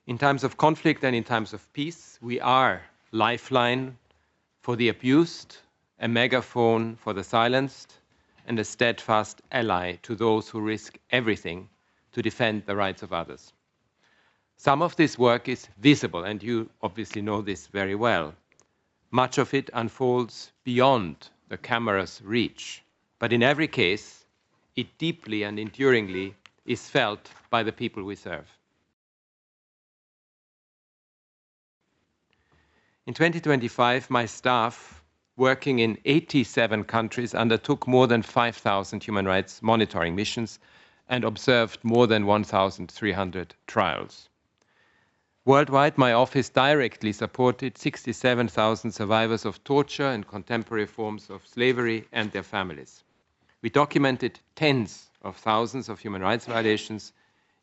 In times of conflict and in times of peace, we are lifeline for the abused, a megaphone for the silenced, and a steadfast ally to those who risk everything to defend the rights of others. Some of this work is visible, and you obviously know this very well. Much of it unfolds beyond the camera's reach, but in every case, it deeply and enduringly is felt by the people we serve. In 2025, my staff, working in 87 countries, undertook more than 5,000 human rights monitoring missions and observed more than 1,300 trials. Worldwide, my office directly supported 67,000 survivors of torture and contemporary forms of slavery and their families. We documented tens of thousands of human rights violations,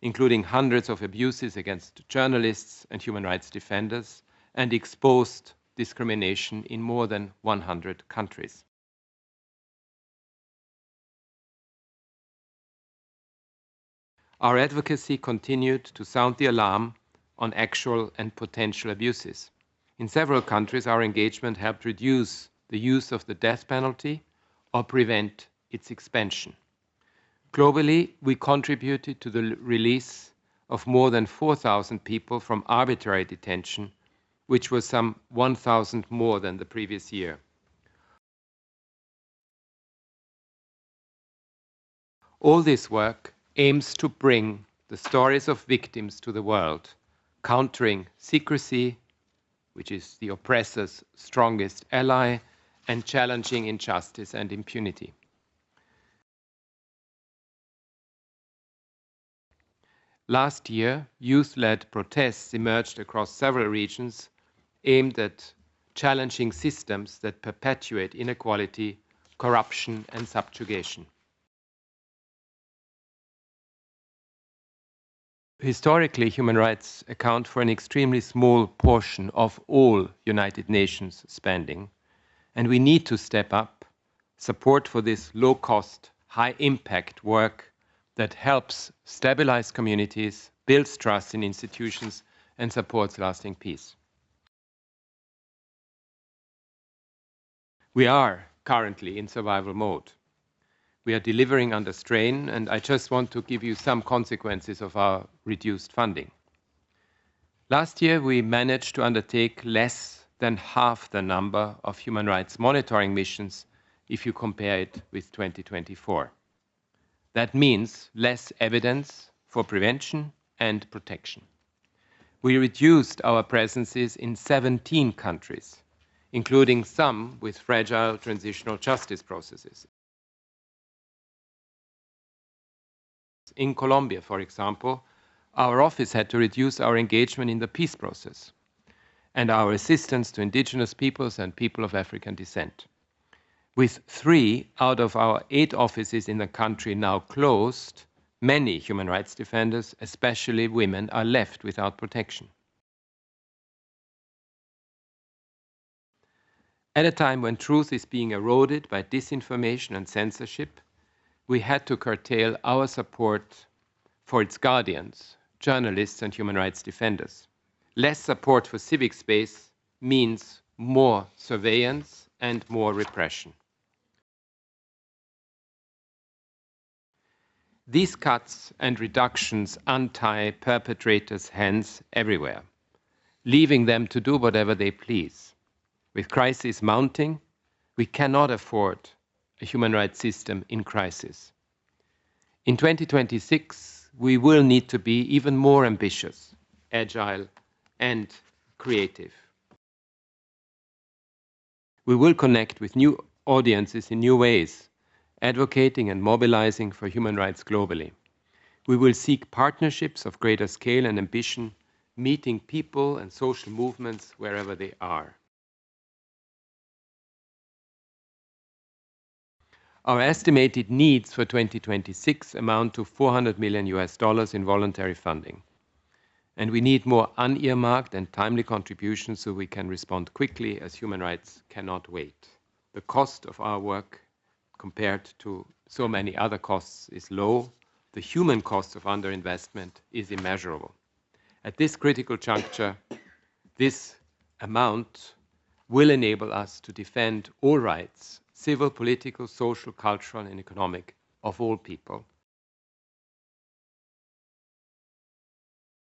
including hundreds of abuses against journalists and human rights defenders, and exposed discrimination in more than 100 countries. Our advocacy continued to sound the alarm on actual and potential abuses. In several countries, our engagement helped reduce the use of the death penalty or prevent its expansion. Globally, we contributed to the release of more than 4,000 people from arbitrary detention, which was some 1,000 more than the previous year. All this work aims to bring the stories of victims to the world, countering secrecy, which is the oppressor's strongest ally, and challenging injustice and impunity. Last year, youth-led protests emerged across several regions aimed at challenging systems that perpetuate inequality, corruption, and subjugation. Historically, human rights account for an extremely small portion of all United Nations spending, and we need to step up support for this low-cost, high-impact work that helps stabilize communities, builds trust in institutions, and supports lasting peace. We are currently in survival mode. We are delivering under strain, and I just want to give you some consequences of our reduced funding. Last year, we managed to undertake less than half the number of human rights monitoring missions if you compare it with 2024. That means less evidence for prevention and protection. We reduced our presences in 17 countries, including some with fragile transitional justice processes. In Colombia, for example, our office had to reduce our engagement in the peace process and our assistance to indigenous peoples and people of African descent. With 3 out of our 8 offices in the country now closed, many human rights defenders, especially women, are left without protection. At a time when truth is being eroded by disinformation and censorship, we had to curtail our support for its guardians, journalists and human rights defenders. Less support for civic space means more surveillance and more repression. These cuts and reductions untie perpetrators' hands everywhere, leaving them to do whatever they please. With crises mounting, we cannot afford a human rights system in crisis. In 2026, we will need to be even more ambitious, agile, and creative. We will connect with new audiences in new ways, advocating and mobilizing for human rights globally. We will seek partnerships of greater scale and ambition, meeting people and social movements wherever they are. Our estimated needs for 2026 amount to $400 million in voluntary funding. And we need more unearmarked and timely contributions so we can respond quickly, as human rights cannot wait. The cost of our work compared to so many other costs is low. The human cost of underinvestment is immeasurable. At this critical juncture, this amount will enable us to defend all rights, civil, political, social, cultural, and economic, of all people.